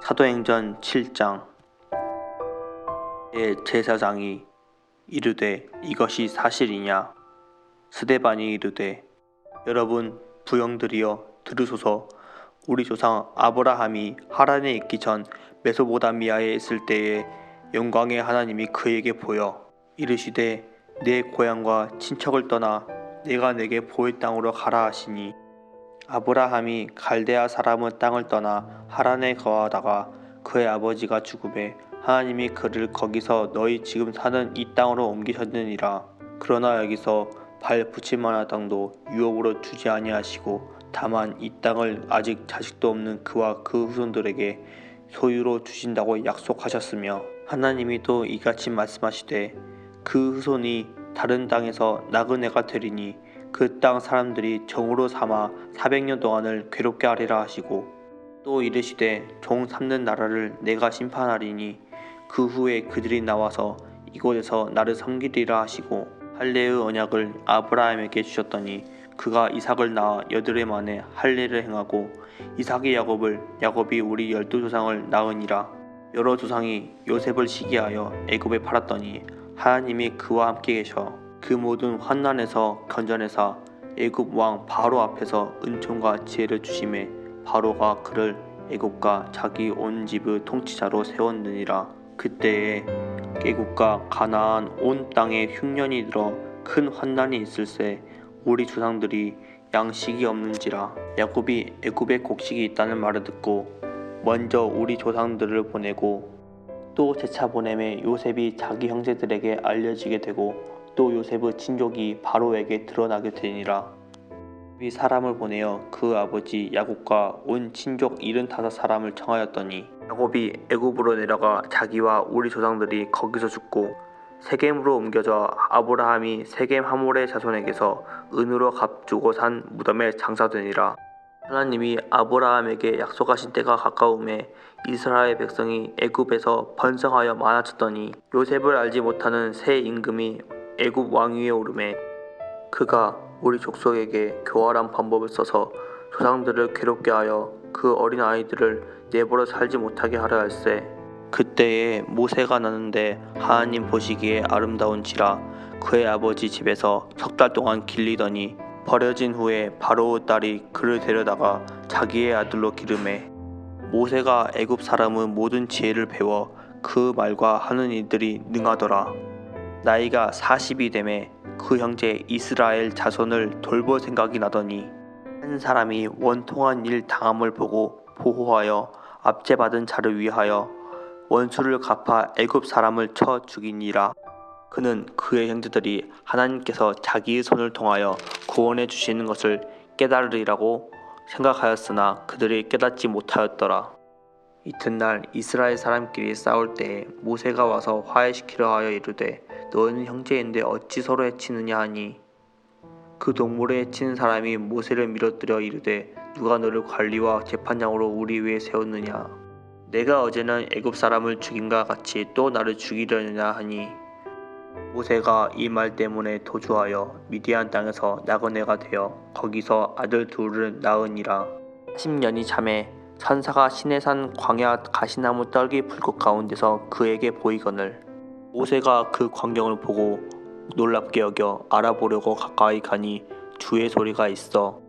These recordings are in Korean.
사도행전 7장. 제사장이 이르되 이것이 사실이냐? 스데반이 이르되 여러분 부형들이여 들으소서. 우리 조상 아브라함이 하란에 있기 전 메소보다미아에 있을 때에 영광의 하나님이 그에게 보여 이르시되 내 고향과 친척을 떠나 내가 내게 보일 땅으로 가라 하시니, 아브라함이 갈대아 사람의 땅을 떠나 하란에 거하다가 그의 아버지가 죽음에 하나님이 그를 거기서 너희 지금 사는 이 땅으로 옮기셨느니라. 그러나 여기서 발 붙일 만한 땅도 유업으로 주지 아니하시고 다만 이 땅을 아직 자식도 없는 그와 그 후손들에게 소유로 주신다고 약속하셨으며, 하나님이 또 이같이 말씀하시되 그 후손이 다른 땅에서 나그네가 되리니 그 땅 사람들이 정으로 삼아 400년 동안을 괴롭게 하리라 하시고, 또 이르시되 종 삼는 나라를 내가 심판하리니 그 후에 그들이 나와서 이곳에서 나를 섬기리라 하시고, 할례의 언약을 아브라함에게 주셨더니 그가 이삭을 낳아 8해 만에 할례를 행하고 이삭이 야곱을, 야곱이 우리 12조상을 낳으니라. 여러 조상이 요셉을 시기하여 애굽에 팔았더니 하나님이 그와 함께 계셔 그 모든 환난에서 건져내사 애굽 왕 바로 앞에서 은총과 지혜를 주심에 바로가 그를 애굽과 자기 온 집의 통치자로 세웠느니라. 그때에 애굽과 가나안 온 땅에 흉년이 들어 큰 환난이 있을세 우리 조상들이 양식이 없는지라. 야곱이 애굽에 곡식이 있다는 말을 듣고 먼저 우리 조상들을 보내고, 또 재차 보내매 요셉이 자기 형제들에게 알려지게 되고 또 요셉의 친족이 바로에게 드러나게 되니라. 이 사람을 보내어 그 아버지 야곱과 온 친족 75사람을 청하였더니, 야곱이 애굽으로 내려가 자기와 우리 조상들이 거기서 죽고 세겜으로 옮겨져 아브라함이 세겜 하몰의 자손에게서 은으로 값주고 산 무덤에 장사되니라. 하나님이 아브라함에게 약속하신 때가 가까움에 이스라엘 백성이 애굽에서 번성하여 많아졌더니 요셉을 알지 못하는 새 임금이 애굽 왕위에 오르매 그가 우리 족속에게 교활한 방법을 써서 조상들을 괴롭게 하여 그 어린 아이들을 내버려 살지 못하게 하려 할세. 그때에 모세가 나는데 하나님 보시기에 아름다운지라 그의 아버지 집에서 3달 동안 길리더니, 버려진 후에 바로의 딸이 그를 데려다가 자기의 아들로 기르매 모세가 애굽 사람의 모든 지혜를 배워 그 말과 하는 일들이 능하더라. 나이가 40이 되매 그 형제 이스라엘 자손을 돌볼 생각이 나더니, 한 사람이 원통한 일 당함을 보고 보호하여 압제받은 자를 위하여 원수를 갚아 애굽 사람을 쳐 죽이니라. 그는 그의 형제들이 하나님께서 자기의 손을 통하여 구원해 주시는 것을 깨달으리라고 생각하였으나 그들이 깨닫지 못하였더라. 이튿날 이스라엘 사람끼리 싸울 때에 모세가 와서 화해시키려 하여 이르되 너희는 형제인데 어찌 서로 해치느냐 하니, 그 동물을 해치는 사람이 모세를 밀어뜨려 이르되 누가 너를 관리와 재판장으로 우리 위에 세웠느냐? 내가 어제는 애굽 사람을 죽인과 같이 또 나를 죽이려느냐 하니, 모세가 이 말 때문에 도주하여 미디안 땅에서 나그네가 되어 거기서 아들 둘을 낳으니라. 40년이 잠에 천사가 시내산 광야 가시나무 떨기 불꽃 가운데서 그에게 보이거늘, 모세가 그 광경을 보고 놀랍게 여겨 알아보려고 가까이 가니 주의 소리가 있어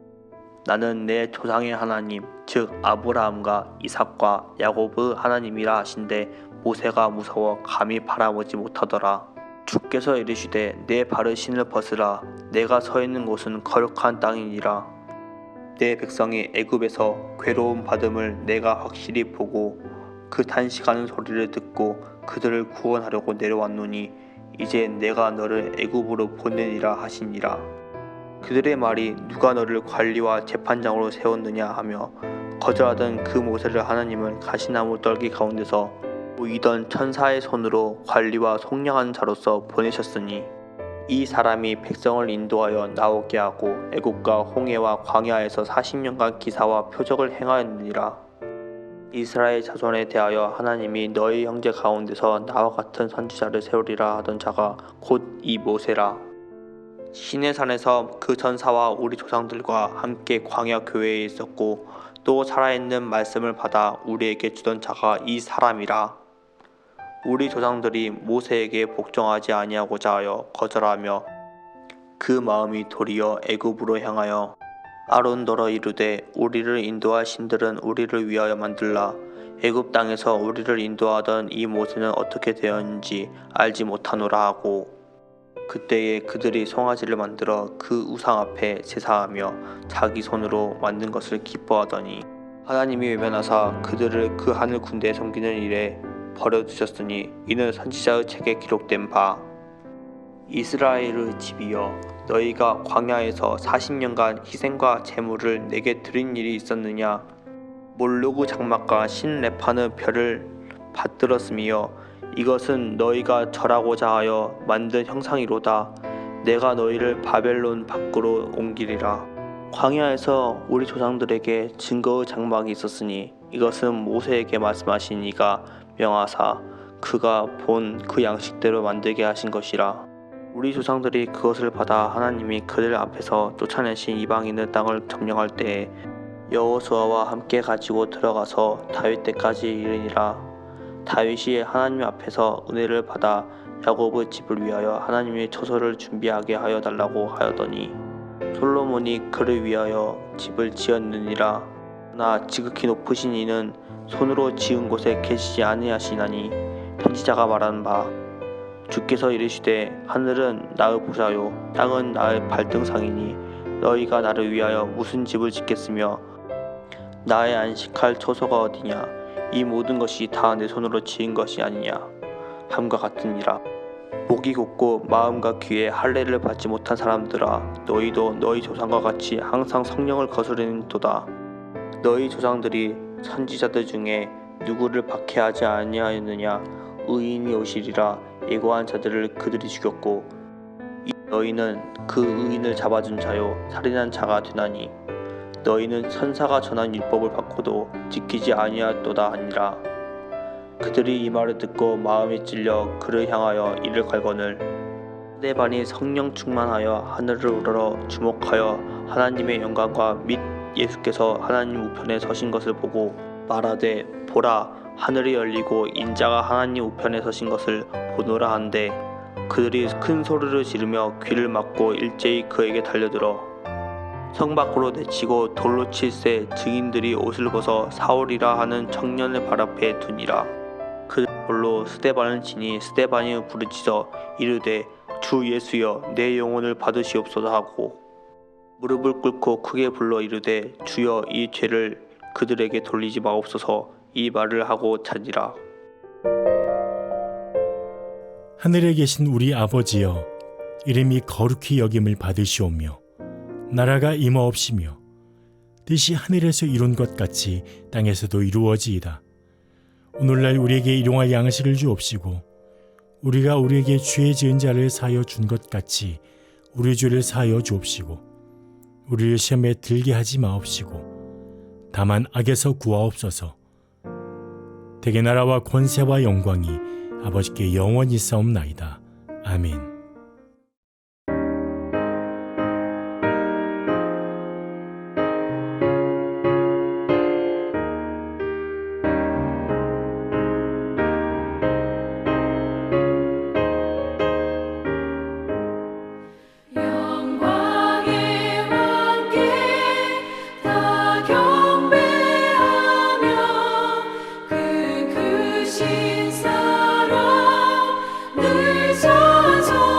나는 내 조상의 하나님 즉 아브라함과 이삭과 야곱의 하나님이라 하신데, 모세가 무서워 감히 바라보지 못하더라. 주께서 이르시되 내 발의 신을 벗으라. 내가 서 있는 곳은 거룩한 땅이니라. 내 백성이 애굽에서 괴로움 받음을 내가 확실히 보고 그 탄식하는 소리를 듣고 그들을 구원하려고 내려왔노니 이제 내가 너를 애굽으로 보내니라 하시니라. 그들의 말이 누가 너를 관리와 재판장으로 세웠느냐 하며 거절하던 그 모세를 하나님은 가시나무 떨기 가운데서 보이던 천사의 손으로 관리와 속량하는 자로서 보내셨으니, 이 사람이 백성을 인도하여 나오게 하고 애굽과 홍해와 광야에서 40년간 기사와 표적을 행하였느니라. 이스라엘 자손에 대하여 하나님이 너희 형제 가운데서 나와 같은 선지자를 세우리라 하던 자가 곧 이 모세라. 시내산에서 그 전사와 우리 조상들과 함께 광야 교회에 있었고 또 살아있는 말씀을 받아 우리에게 주던 자가 이 사람이라. 우리 조상들이 모세에게 복종하지 아니하고자 하여 거절하며 그 마음이 도리어 애굽으로 향하여 아론더러 이르되 우리를 인도할 신들은 우리를 위하여 만들라. 애굽 땅에서 우리를 인도하던 이 모세는 어떻게 되었는지 알지 못하노라 하고 그때에 그들이 송아지를 만들어 그 우상 앞에 제사하며 자기 손으로 만든 것을 기뻐하더니 하나님이 외면하사 그들을 그 하늘 군대에 섬기는 일에 버려두셨으니 이는 선지자의 책에 기록된 바 이스라엘의 집이여 너희가 광야에서 40년간 희생과 제물을 내게 드린 일이 있었느냐. 몰루그 장막과 신레파는 별을 받들었으며 이것은 너희가 절하고자 하여 만든 형상이로다. 내가 너희를 바벨론 밖으로 옮기리라. 광야에서 우리 조상들에게 증거의 장막이 있었으니 이것은 모세에게 말씀하신 이가 명하사 그가 본 그 양식대로 만들게 하신 것이라. 우리 조상들이 그것을 받아 하나님이 그들 앞에서 쫓아내신 이방인의 땅을 점령할 때에 여호수아와 함께 가지고 들어가서 다윗 때까지 이르니라. 다윗이 하나님 앞에서 은혜를 받아 야곱의 집을 위하여 하나님의 처소를 준비하게 하여 달라고 하였더니 솔로몬이 그를 위하여 집을 지었느니라. 그러나 지극히 높으신 이는 손으로 지은 곳에 계시지 아니하시나니 선지자가 말한 바 주께서 이르시되 하늘은 나의 보좌요 땅은 나의 발등상이니 너희가 나를 위하여 무슨 집을 짓겠으며 나의 안식할 처소가 어디냐. 이 모든 것이 다 내 손으로 지은 것이 아니냐 함과 같으니라. 목이 곧고 마음과 귀에 할례를 받지 못한 사람들아 너희도 너희 조상과 같이 항상 성령을 거스르는도다. 너희 조상들이 선지자들 중에 누구를 박해하지 아니하였느냐. 의인이 오시리라 예고한 자들을 그들이 죽였고 너희는 그 의인을 잡아준 자요 살인한 자가 되나니 너희는 천사가 전한 율법을 받고도 지키지 아니하였도다 하니라. 그들이 이 말을 듣고 마음이 찔려 그를 향하여 이를 갈거늘 스데반이 성령 충만하여 하늘을 우러러 주목하여 하나님의 영광과 및 예수께서 하나님 우편에 서신 것을 보고 말하되 보라 하늘이 열리고 인자가 하나님 우편에 서신 것을 보노라 한데 그들이 큰 소리를 지르며 귀를 막고 일제히 그에게 달려들어 성 밖으로 내치고 돌로 칠새 증인들이 옷을 벗어 사울이라 하는 청년을 발 앞에 두니라. 그 돌로 스데반을 치니 스데반이 부르짖어 이르되 주 예수여 내 영혼을 받으시옵소서 하고 무릎을 꿇고 크게 불러 이르되 주여 이 죄를 그들에게 돌리지 마옵소서 이 말을 하고 자니라. 하늘에 계신 우리 아버지여 이름이 거룩히 여김을 받으시오며 나라가 임하옵시며 뜻이 하늘에서 이룬 것 같이 땅에서도 이루어지이다. 오늘날 우리에게 일용할 양식을 주옵시고 우리가 우리에게 죄 지은 자를 사하여 준 것 같이 우리 죄를 사하여 주옵시고 우리를 시험에 들게 하지 마옵시고 다만 악에서 구하옵소서. 대개 나라와 권세와 영광이 아버지께 영원히 싸움나이다. 아멘. 신 사랑 늘 찬송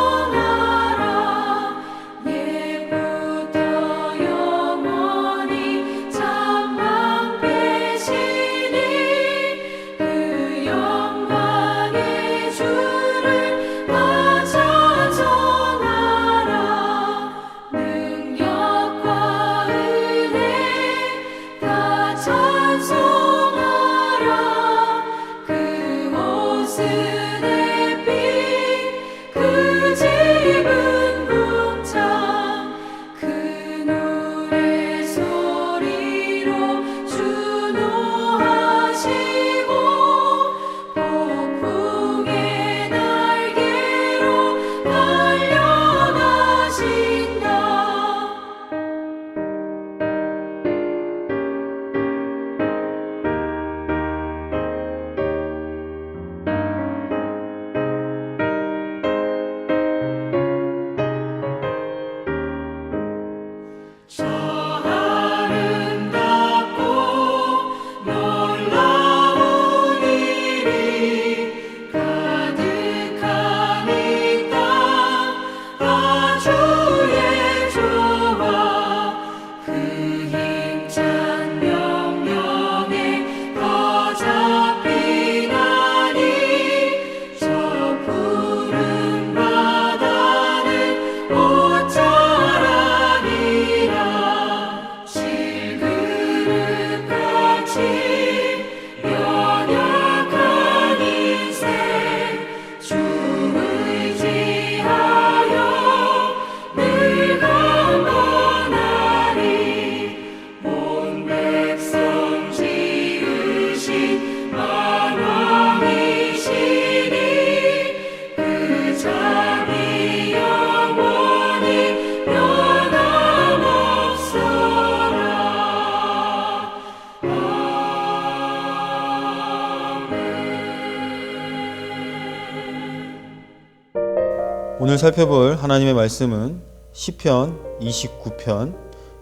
오늘 살펴볼 하나님의 말씀은 시편 29편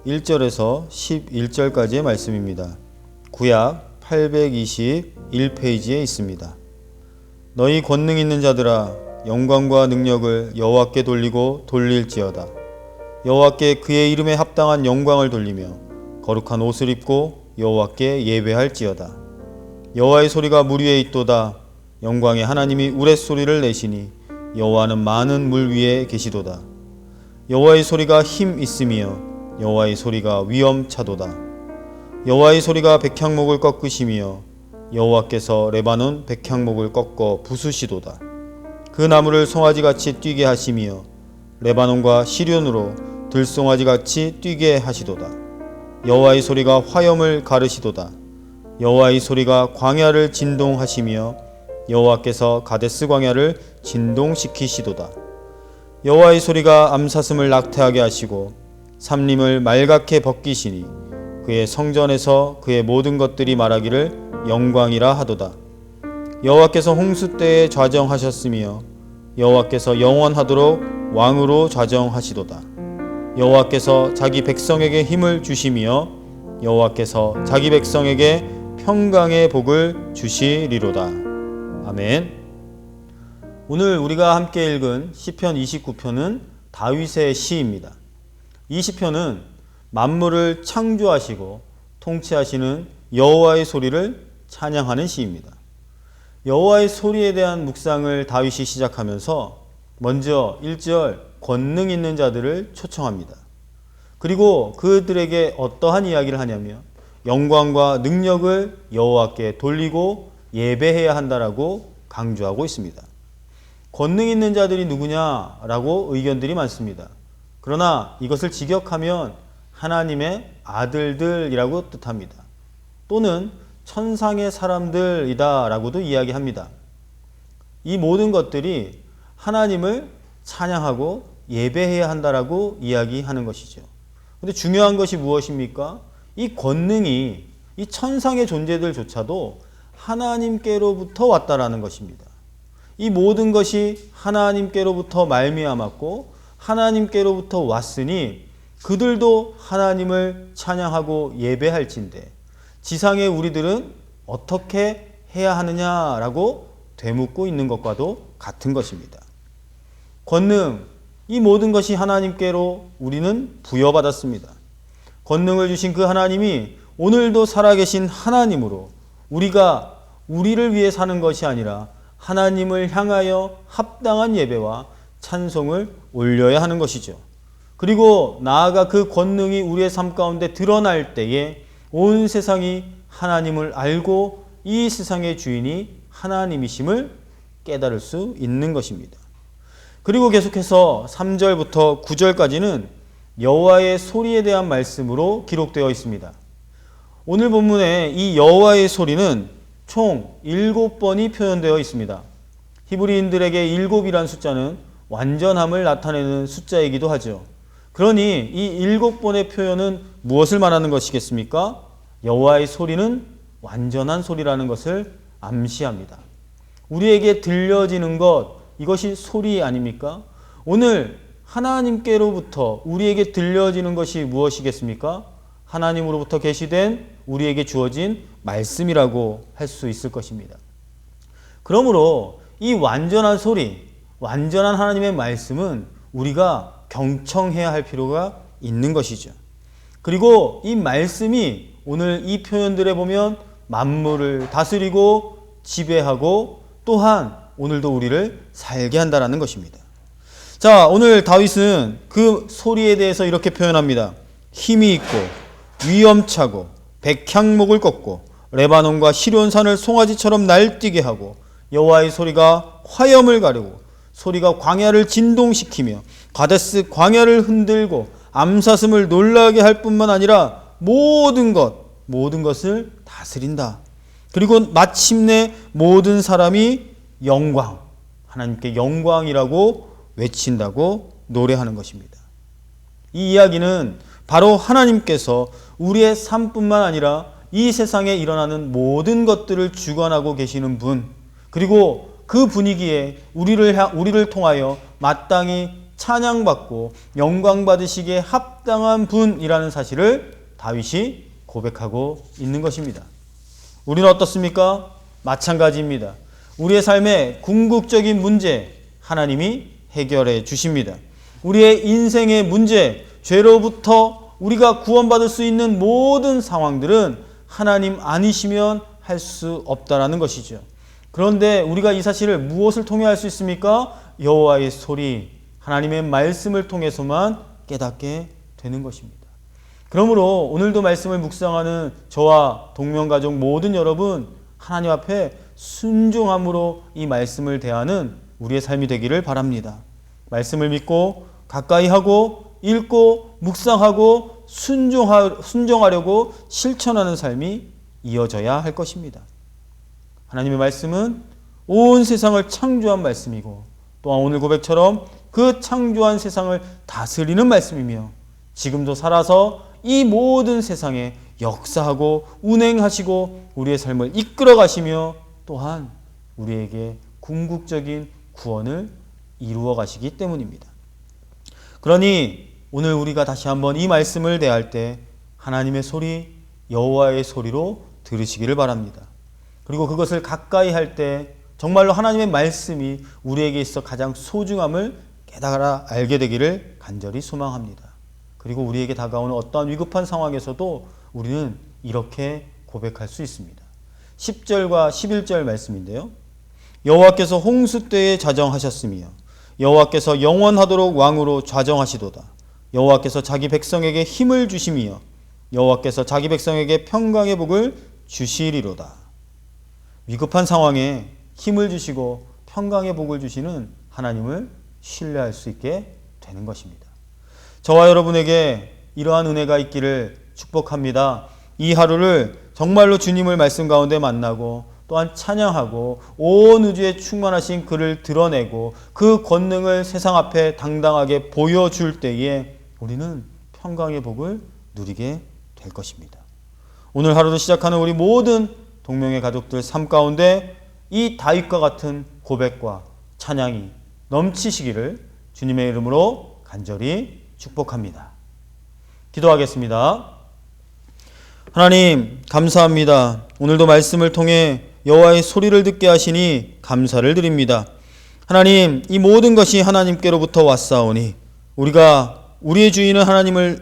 1절에서 11절까지의 말씀입니다. 구약 821페이지에 있습니다. 너희 권능 있는 자들아, 영광과 능력을 여호와께 돌리고 돌릴지어다. 여호와께 그의 이름에 합당한 영광을 돌리며 거룩한 옷을 입고 여호와께 예배할지어다. 여호와의 소리가 물 위에 있도다. 영광의 하나님이 우레소리를 내시니 여호와는 많은 물 위에 계시도다. 여호와의 소리가 힘 있으며 여호와의 소리가 위엄차도다. 여호와의 소리가 백향목을 꺾으시며 여호와께서 레바논 백향목을 꺾어 부수시도다. 그 나무를 송아지같이 뛰게 하시며 레바논과 시륜으로 들송아지같이 뛰게 하시도다. 여호와의 소리가 화염을 가르시도다. 여호와의 소리가 광야를 진동하시며 여호와께서 가데스 광야를 진동시키시도다. 여호와의 소리가 암사슴을 낙태하게 하시고 삼림을 말갛게 벗기시니 그의 성전에서 그의 모든 것들이 말하기를 영광이라 하도다. 여호와께서 홍수 때에 좌정하셨으며 여호와께서 영원하도록 왕으로 좌정하시도다. 여호와께서 자기 백성에게 힘을 주시며 여호와께서 자기 백성에게 평강의 복을 주시리로다. 아멘. 오늘 우리가 함께 읽은 시편 29편은 다윗의 시입니다. 이 시편은 만물을 창조하시고 통치하시는 여호와의 소리를 찬양하는 시입니다. 여호와의 소리에 대한 묵상을 다윗이 시작하면서 먼저 1절 권능 있는 자들을 초청합니다. 그리고 그들에게 어떠한 이야기를 하냐면 영광과 능력을 여호와께 돌리고 예배해야 한다라고 강조하고 있습니다. 권능 있는 자들이 누구냐라고 의견들이 많습니다. 그러나 이것을 직역하면 하나님의 아들들이라고 뜻합니다. 또는 천상의 사람들이다 라고도 이야기합니다. 이 모든 것들이 하나님을 찬양하고 예배해야 한다라고 이야기하는 것이죠. 근데 중요한 것이 무엇입니까? 이 권능이 이 천상의 존재들조차도 하나님께로부터 왔다라는 것입니다. 이 모든 것이 하나님께로부터 말미암았고 하나님께로부터 왔으니 그들도 하나님을 찬양하고 예배할진대 지상의 우리들은 어떻게 해야 하느냐라고 되묻고 있는 것과도 같은 것입니다. 권능, 이 모든 것이 하나님께로 우리는 부여받았습니다. 권능을 주신 그 하나님이 오늘도 살아계신 하나님으로 우리가 우리를 위해 사는 것이 아니라 하나님을 향하여 합당한 예배와 찬송을 올려야 하는 것이죠. 그리고 나아가 그 권능이 우리의 삶 가운데 드러날 때에 온 세상이 하나님을 알고 이 세상의 주인이 하나님이심을 깨달을 수 있는 것입니다. 그리고 계속해서 3절부터 9절까지는 여호와의 소리에 대한 말씀으로 기록되어 있습니다. 오늘 본문에 이 여호와의 소리는 총 7번이 표현되어 있습니다. 히브리인들에게 7이란 숫자는 완전함을 나타내는 숫자이기도 하죠. 그러니 이 7번의 표현은 무엇을 말하는 것이겠습니까? 여호와의 소리는 완전한 소리라는 것을 암시합니다. 우리에게 들려지는 것, 이것이 소리 아닙니까? 오늘 하나님께로부터 우리에게 들려지는 것이 무엇이겠습니까? 하나님으로부터 계시된 우리에게 주어진 말씀이라고 할 수 있을 것입니다. 그러므로 이 완전한 소리, 완전한 하나님의 말씀은 우리가 경청해야 할 필요가 있는 것이죠. 그리고 이 말씀이 오늘 이 표현들에 보면 만물을 다스리고 지배하고 또한 오늘도 우리를 살게 한다는 것입니다. 자, 오늘 다윗은 그 소리에 대해서 이렇게 표현합니다. 힘이 있고 위엄차고 백향목을 꺾고 레바논과 시련산을 송아지처럼 날뛰게 하고 여호와의 소리가 화염을 가르고 소리가 광야를 진동시키며 가데스 광야를 흔들고 암사슴을 놀라게 할 뿐만 아니라 모든 것을 다스린다. 그리고 마침내 모든 사람이 영광, 하나님께 영광이라고 외친다고 노래하는 것입니다. 이 이야기는 바로 하나님께서 우리의 삶뿐만 아니라 이 세상에 일어나는 모든 것들을 주관하고 계시는 분, 그리고 그 분위기에 우리를 통하여 마땅히 찬양받고 영광받으시기에 합당한 분이라는 사실을 다윗이 고백하고 있는 것입니다. 우리는 어떻습니까? 마찬가지입니다. 우리의 삶의 궁극적인 문제 하나님이 해결해 주십니다. 우리의 인생의 문제, 죄로부터 우리가 구원받을 수 있는 모든 상황들은 하나님 아니시면 할 수 없다라는 것이죠. 그런데 우리가 이 사실을 무엇을 통해 알 수 있습니까? 여호와의 소리, 하나님의 말씀을 통해서만 깨닫게 되는 것입니다. 그러므로 오늘도 말씀을 묵상하는 저와 동명가족 모든 여러분, 하나님 앞에 순종함으로 이 말씀을 대하는 우리의 삶이 되기를 바랍니다. 말씀을 믿고 가까이 하고 읽고 묵상하고 순종하려고 실천하는 삶이 이어져야 할 것입니다. 하나님의 말씀은 온 세상을 창조한 말씀이고 또한 오늘 고백처럼 그 창조한 세상을 다스리는 말씀이며 지금도 살아서 이 모든 세상에 역사하고 운행하시고 우리의 삶을 이끌어 가시며 또한 우리에게 궁극적인 구원을 이루어 가시기 때문입니다. 그러니 오늘 우리가 다시 한번 이 말씀을 대할 때 하나님의 소리, 여호와의 소리로 들으시기를 바랍니다. 그리고 그것을 가까이 할 때 정말로 하나님의 말씀이 우리에게 있어 가장 소중함을 깨달아 알게 되기를 간절히 소망합니다. 그리고 우리에게 다가오는 어떠한 위급한 상황에서도 우리는 이렇게 고백할 수 있습니다. 10절과 11절 말씀인데요. 여호와께서 홍수 때에 자정하셨으며 여호와께서 영원하도록 왕으로 좌정하시도다. 여호와께서 자기 백성에게 힘을 주시며 여호와께서 자기 백성에게 평강의 복을 주시리로다. 위급한 상황에 힘을 주시고 평강의 복을 주시는 하나님을 신뢰할 수 있게 되는 것입니다. 저와 여러분에게 이러한 은혜가 있기를 축복합니다. 이 하루를 정말로 주님을 말씀 가운데 만나고 또한 찬양하고 온 우주에 충만하신 그를 드러내고 그 권능을 세상 앞에 당당하게 보여줄 때에 우리는 평강의 복을 누리게 될 것입니다. 오늘 하루도 시작하는 우리 모든 동명의 가족들 삶 가운데 이 다윗과 같은 고백과 찬양이 넘치시기를 주님의 이름으로 간절히 축복합니다. 기도하겠습니다. 하나님 감사합니다. 오늘도 말씀을 통해 여호와의 소리를 듣게 하시니 감사를 드립니다. 하나님, 이 모든 것이 하나님께로부터 왔사오니 우리가 우리의 주인은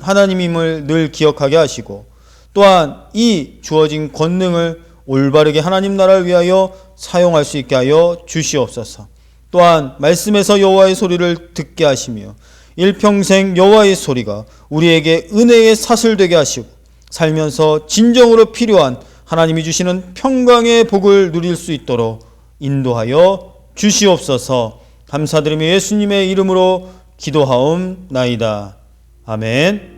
하나님임을 늘 기억하게 하시고 또한 이 주어진 권능을 올바르게 하나님 나라를 위하여 사용할 수 있게 하여 주시옵소서. 또한 말씀에서 여호와의 소리를 듣게 하시며 일평생 여호와의 소리가 우리에게 은혜의 사슬 되게 하시고 살면서 진정으로 필요한 하나님이 주시는 평강의 복을 누릴 수 있도록 인도하여 주시옵소서. 감사드리며 예수님의 이름으로 기도하옵나이다. 아멘.